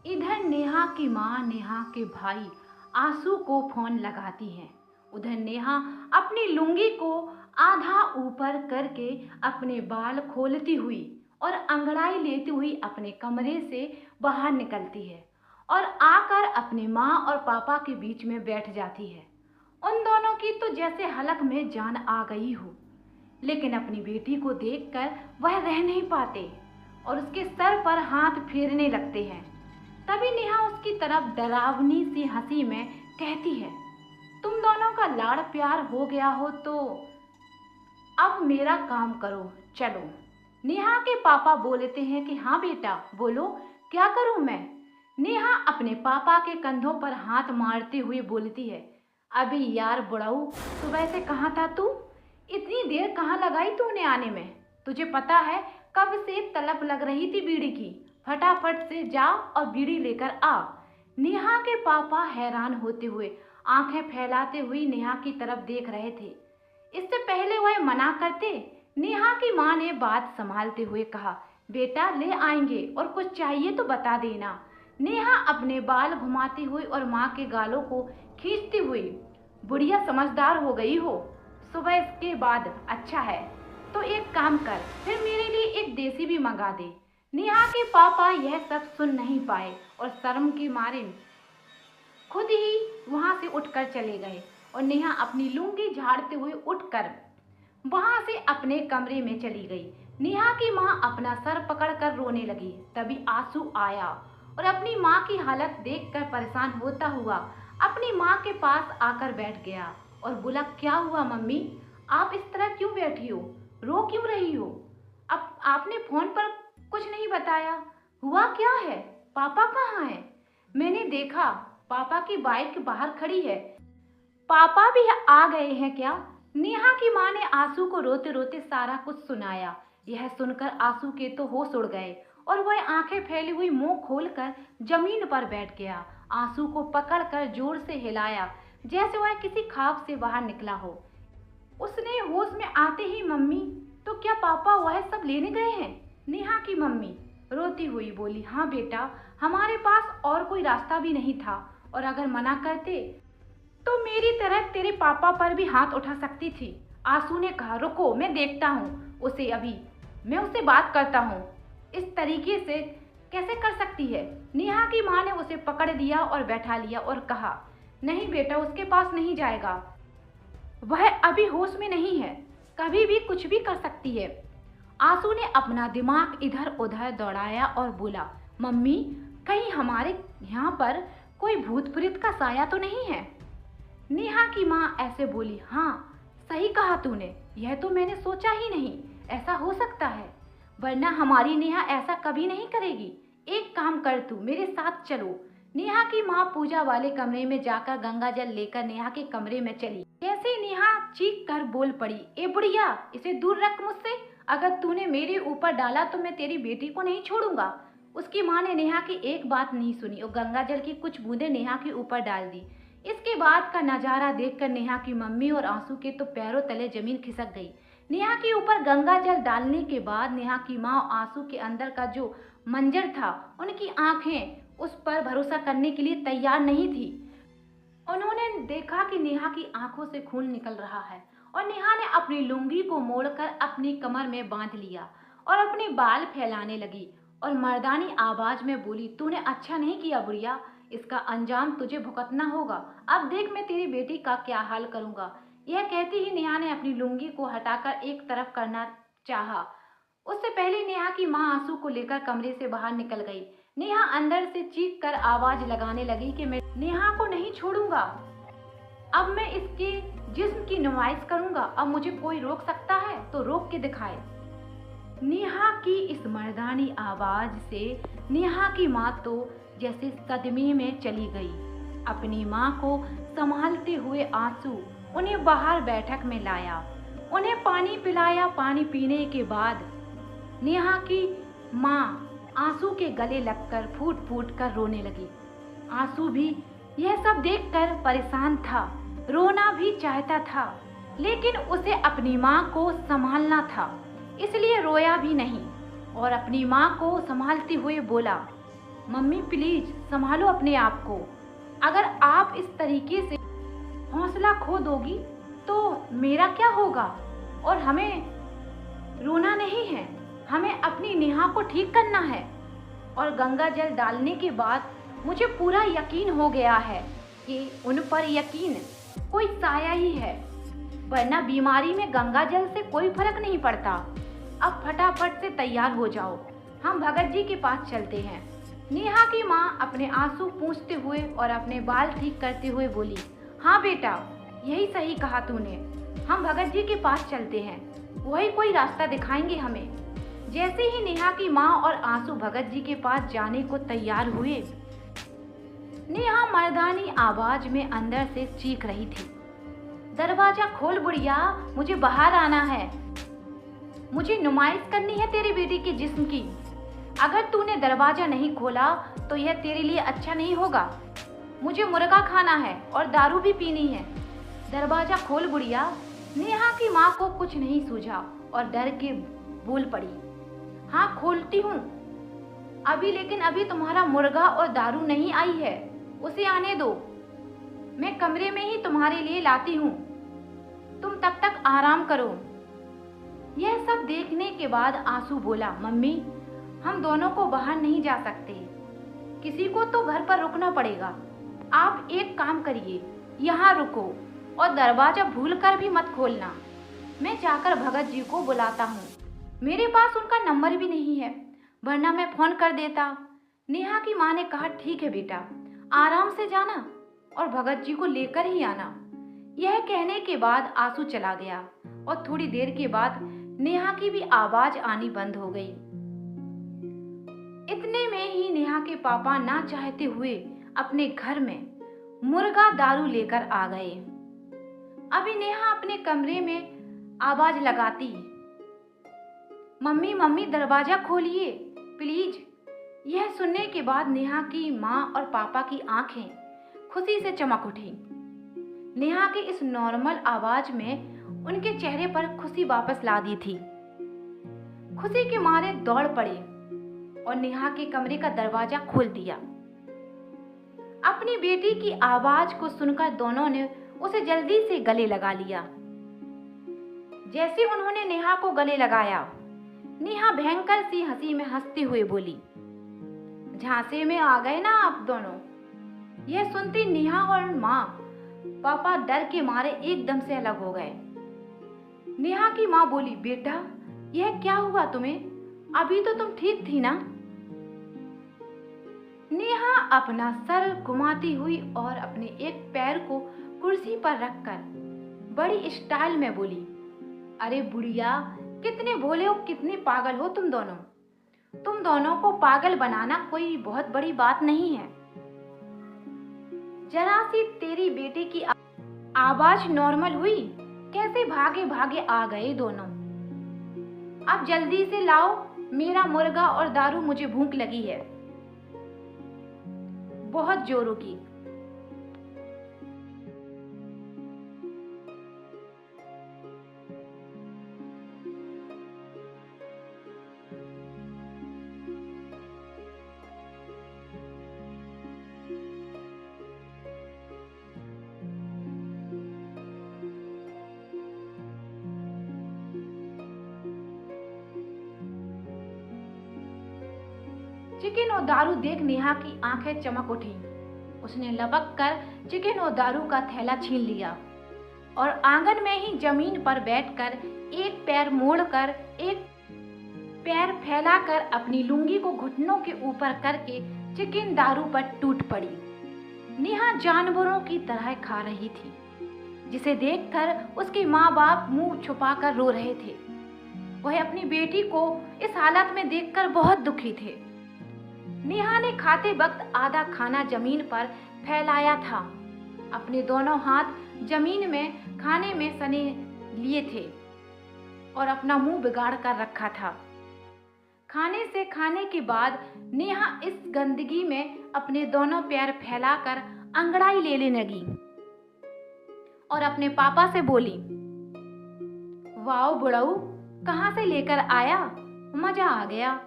इधर नेहा की माँ नेहा के भाई आंसू को फोन लगाती है। उधर नेहा अपनी लुंगी को आधा ऊपर करके अपने बाल खोलती हुई और अंगड़ाई लेती हुई अपने कमरे से बाहर निकलती है और आकर अपनी माँ और पापा के बीच में बैठ जाती है। उन दोनों की तो जैसे हलक में जान आ गई हो, लेकिन अपनी बेटी को देखकर वह रह नहीं पाते और उसके सर पर हाथ फेरने लगते हैं। तभी नेहा उसकी तरफ डरावनी सी हंसी में कहती है, तुम दोनों का लाड़ प्यार हो गया हो तो अब मेरा काम करो, चलो। नेहा के पापा बोलते हैं कि हाँ बेटा बोलो, क्या करूं मैं। नेहा अपने पापा के कंधों पर हाथ मारते हुए बोलती है, अभी यार बुढ़ाऊ, सुबह से कहाँ था तू? इतनी देर कहाँ लगाई तूने आने में? तुझे पता है कब से तलब लग रही थी बीड़ी की। फटाफट से जा और बीड़ी लेकर आ। नेहा के पापा हैरान होते हुए आंखें फैलाते हुए नेहा की तरफ देख रहे थे। इससे पहले वह मना करते, नेहा की माँ ने बात संभालते हुए कहा, बेटा ले आएंगे और कुछ चाहिए तो बता देना। नेहा अपने बाल घुमाते हुए और माँ के गालों को खींचती हुई, बुढ़िया समझदार हो गई हो, सुबह इसके बाद अच्छा है तो एक काम कर, फिर मेरे लिए एक देसी भी मंगा दे। नेहा के पापा यह सब सुन नहीं पाए और शर्म के मारे खुद ही वहां से उठकर चले गए और नेहा अपनी लुंगी झाड़ते हुए उठकर वहां से अपने कमरे में चली गई। नेहा की माँ अपना सर पकड़कर रोने लगी। तभी आंसू आया और अपनी माँ की हालत देखकर परेशान होता हुआ अपनी माँ के पास आकर बैठ गया और बोला, क्या हुआ मम्मी, आप इस तरह क्यों बैठी हो, रो क्यों रही हो? अब आपने फोन पर कुछ नहीं बताया, हुआ क्या है? पापा कहाँ हैं? मैंने देखा पापा की बाइक बाहर खड़ी है, पापा भी आ गए हैं क्या? नेहा की माँ ने आंसू को रोते रोते सारा कुछ सुनाया। यह सुनकर आंसू के तो होश उड़ गए और वह आंखें फैली हुई मुंह खोलकर जमीन पर बैठ गया। आंसू को पकड़कर जोर से हिलाया जैसे वह किसी ख्वाब से बाहर निकला हो। उसने होश में आते ही, मम्मी तो क्या पापा वह सब लेने गए हैं? नेहा की मम्मी रोती हुई बोली, हाँ बेटा, हमारे पास और कोई रास्ता भी नहीं था और अगर मना करते तो मेरी तरह तेरे पापा पर भी हाथ उठा सकती थी। आंसू ने कहा, रुको मैं देखता हूँ उसे, अभी मैं उससे बात करता हूँ। इस तरीके से कैसे कर सकती है? नेहा की माँ ने उसे पकड़ लिया और बैठा लिया और कहा, नहीं बेटा, उसके पास नहीं जाएगा, वह अभी होश में नहीं है, कभी भी कुछ भी कर सकती है। आंसू ने अपना दिमाग इधर उधर दौड़ाया और बोला, मम्मी कहीं हमारे यहाँ पर कोई भूत प्रेत का साया तो नहीं है? नेहा की माँ ऐसे बोली, हाँ सही कहा तूने, यह तो मैंने सोचा ही नहीं, ऐसा हो सकता है, वरना हमारी नेहा ऐसा कभी नहीं करेगी। एक काम कर, तू मेरे साथ चलो। नेहा की माँ पूजा वाले कमरे में जाकर गंगा जल लेकर नेहा के कमरे में चली। जैसे नेहा चीख कर बोल पड़ी, ए बुढ़िया, इसे दूर रख मुझसे, अगर तूने मेरे ऊपर डाला तो मैं तेरी बेटी को नहीं छोड़ूंगा। उसकी माँ ने नेहा की एक बात नहीं सुनी और गंगा जल की कुछ बूंदें नेहा के ऊपर डाल दी। इसके बाद का नजारा देखकर नेहा की मम्मी और आंसू के तो पैरों तले जमीन खिसक गई। नेहा के ऊपर गंगा जल डालने के बाद नेहा की माँ और आंसू के अंदर का जो मंजर था, उनकी आंखें उस पर भरोसा करने के लिए तैयार नहीं थी। उन्होंने देखा कि नेहा की आंखों से खून निकल रहा है और नेहा ने अपनी लुंगी को मोड़कर अपनी कमर में बांध लिया और अपने बाल फैलाने लगी और मर्दानी आवाज में बोली, तूने अच्छा नहीं किया बुढ़िया, इसका अंजाम तुझे भुगतना होगा। अब देख मैं तेरी बेटी का क्या हाल करूंगा। यह कहती ही नेहा ने अपनी लुंगी को हटाकर एक तरफ करना चाहा। उससे पहले नेहा की माँ आंसू को लेकर कमरे से बाहर निकल गई। नेहा अंदर से चीख कर आवाज लगाने लगी कि मैं नेहा को नहीं छोड़ूंगा, अब मैं इसके जिस्म की नुमाइश करूंगा, अब मुझे कोई रोक सकता है तो रोक के दिखाए। नेहा की इस मर्दानी आवाज से नेहा की माँ तो जैसे सदमे में चली गई। अपनी माँ को संभालते हुए आंसू उन्हें बाहर बैठक में लाया, उन्हें पानी पिलाया। पानी पीने के बाद नेहा की माँ आंसू के गले लगकर फूट फूट कर रोने लगी। आंसू भी यह सब देखकर परेशान था, रोना भी चाहता था, लेकिन उसे अपनी माँ को संभालना था, इसलिए रोया भी नहीं और अपनी माँ को संभालते हुए बोला, मम्मी प्लीज संभालो अपने आप को। अगर आप इस तरीके से हौसला खो दोगी तो मेरा क्या होगा? और हमें रोना नहीं है, हमें अपनी नेहा को ठीक करना है। और गंगा जल डालने के बाद मुझे पूरा यकीन हो गया है कि उन पर यकीन कोई साया ही है, वरना बीमारी में गंगा जल से कोई फर्क नहीं पड़ता। अब फटाफट से तैयार हो जाओ, हम भगत जी के पास चलते हैं। नेहा की माँ अपने आंसू पोंछते हुए और अपने बाल ठीक करते हुए बोली, हाँ बेटा, यही सही कहा तूने, हम भगत जी के पास चलते हैं, वही कोई रास्ता दिखाएंगे हमें। जैसे ही नेहा की माँ और आंसू भगत जी के पास जाने को तैयार हुए, नेहा मर्दानी आवाज में अंदर से चीख रही थी, दरवाजा खोल बुढ़िया, मुझे बाहर आना है, मुझे नुमाइश करनी है तेरी बेटी के जिस्म की। अगर तूने दरवाजा नहीं खोला तो यह तेरे लिए अच्छा नहीं होगा। मुझे मुर्गा खाना है और दारू भी पीनी है, दरवाजा खोल बुढ़िया। नेहा की माँ को कुछ नहीं सूझा और डर के बोल पड़ी, हाँ खोलती हूँ अभी, लेकिन अभी तुम्हारा मुर्गा और दारू नहीं आई है, उसे आने दो, मैं कमरे में ही तुम्हारे लिए लाती हूँ, तुम तब तक आराम करो। यह सब देखने के बाद आंसू बोला, मम्मी हम दोनों को बाहर नहीं जा सकते, किसी को तो घर पर रुकना पड़ेगा। आप एक काम करिए, यहाँ रुको और दरवाजा भूल कर भी मत खोलना, मैं जाकर भगत जी को बुलाता हूँ, मेरे पास उनका नंबर भी नहीं है, वरना मैं फोन कर देता। नेहा की माँ ने कहा, ठीक है बेटा, आराम से जाना और भगत जी को लेकर ही आना। यह कहने के बाद आंसू चला गया और थोड़ी देर के बाद नेहा की भी आवाज आनी बंद हो गई। इतने में ही नेहा के पापा ना चाहते हुए अपने घर में मुर्गा दारू लेकर आ गए। अभी नेहा अपने कमरे में आवाज लगाती, मम्मी मम्मी दरवाजा खोलिए प्लीज। यह सुनने के बाद नेहा की माँ और पापा की आंखें खुशी से चमक उठी। नेहा की इस नॉर्मल आवाज में उनके चेहरे पर खुशी वापस ला दी थी। खुशी के मारे दौड़ पड़े और नेहा के कमरे का दरवाजा खोल दिया। अपनी बेटी की आवाज को सुनकर दोनों ने उसे जल्दी से गले लगा लिया। जैसे उन्होंने नेहा को गले लगाया, नेहा भयंकर सी हंसी में हंसते हुए बोली, झांसे में आ गए ना आप दोनों। यह सुनती नेहा और माँ पापा डर के मारे एकदम से अलग हो गए। नेहा की माँ बोली, बेटा यह क्या हुआ तुम्हें, अभी तो तुम ठीक थी ना। नेहा अपना सर घुमाती हुई और अपने एक पैर को कुर्सी पर रखकर बड़ी स्टाइल में बोली, अरे बुढ़िया, कितने भोले हो, कितने पागल हो तुम दोनों। तुम दोनों को पागल बनाना कोई बहुत बड़ी बात नहीं है। जरा सी तेरी बेटे की आवाज नॉर्मल हुई, कैसे भागे भागे आ गए दोनों। अब जल्दी से लाओ मेरा मुर्गा और दारू, मुझे भूख लगी है, बहुत जोरों की। चिकन और दारू देख नेहा की आंखें चमक उठी। उसने लपक कर चिकन और दारू का थैला छीन लिया और आंगन में ही जमीन पर बैठकर एक पैर मोड़कर एक पैर फैलाकर अपनी लुंगी को घुटनों के ऊपर करके चिकन दारू पर टूट पड़ी। नेहा जानवरों की तरह खा रही थी, जिसे देखकर उसके माँ बाप मुंह छुपाकर रो रहे थे। वह अपनी बेटी को इस हालत में देखकर बहुत दुखी थे। नेहा ने खाते वक्त आधा खाना जमीन पर फैलाया था, अपने दोनों हाथ जमीन में खाने में सने लिए थे और अपना मुंह बिगाड़ कर रखा था। खाने से खाने के बाद नेहा इस गंदगी में अपने दोनों पैर फैलाकर अंगड़ाई लेने लगी और अपने पापा से बोली, वाओ बुढ़ऊ, कहाँ से लेकर आया, मजा आ गया।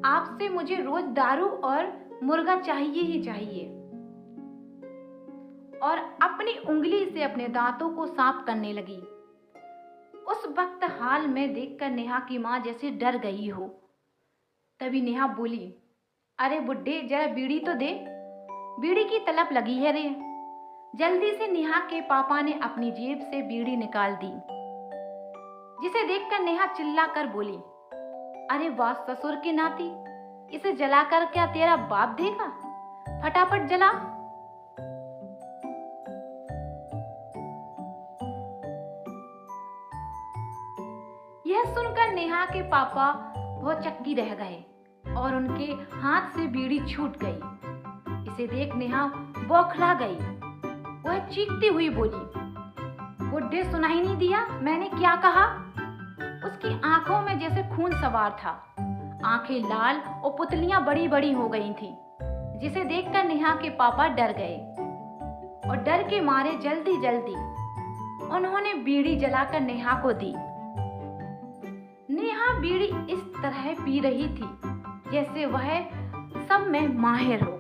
आपसे मुझे रोज दारू और मुर्गा चाहिए ही चाहिए। और अपनी उंगली से अपने दांतों को साफ करने लगी। उस वक्त हाल में देखकर नेहा की माँ जैसे डर गई हो। तभी नेहा बोली, अरे बुड्ढे, जरा बीड़ी तो दे, बीड़ी की तलब लगी है रे। जल्दी से नेहा के पापा ने अपनी जेब से बीड़ी निकाल दी, जिसे देखकर नेहा चिल्लाकर बोली, अरे वाह ससुर की नाती, इसे जलाकर क्या तेरा बाप देगा? फटाफट जला। यह सुनकर नेहा के पापा बहुत चक्की रह गए और उनके हाथ से बीड़ी छूट गई। इसे देख नेहा बौखला गई। वह चीखती हुई बोली, बुड्ढे, सुनाई नहीं दिया मैंने क्या कहा? उसकी आंखों में जैसे खून सवार था। आंखें लाल और पुतलियां बड़ी बड़ी हो गई थीं, जिसे देखकर नेहा के पापा डर गए और डर के मारे जल्दी जल्दी उन्होंने बीड़ी जलाकर नेहा को दी। नेहा बीड़ी इस तरह पी रही थी जैसे वह सब में माहिर हो।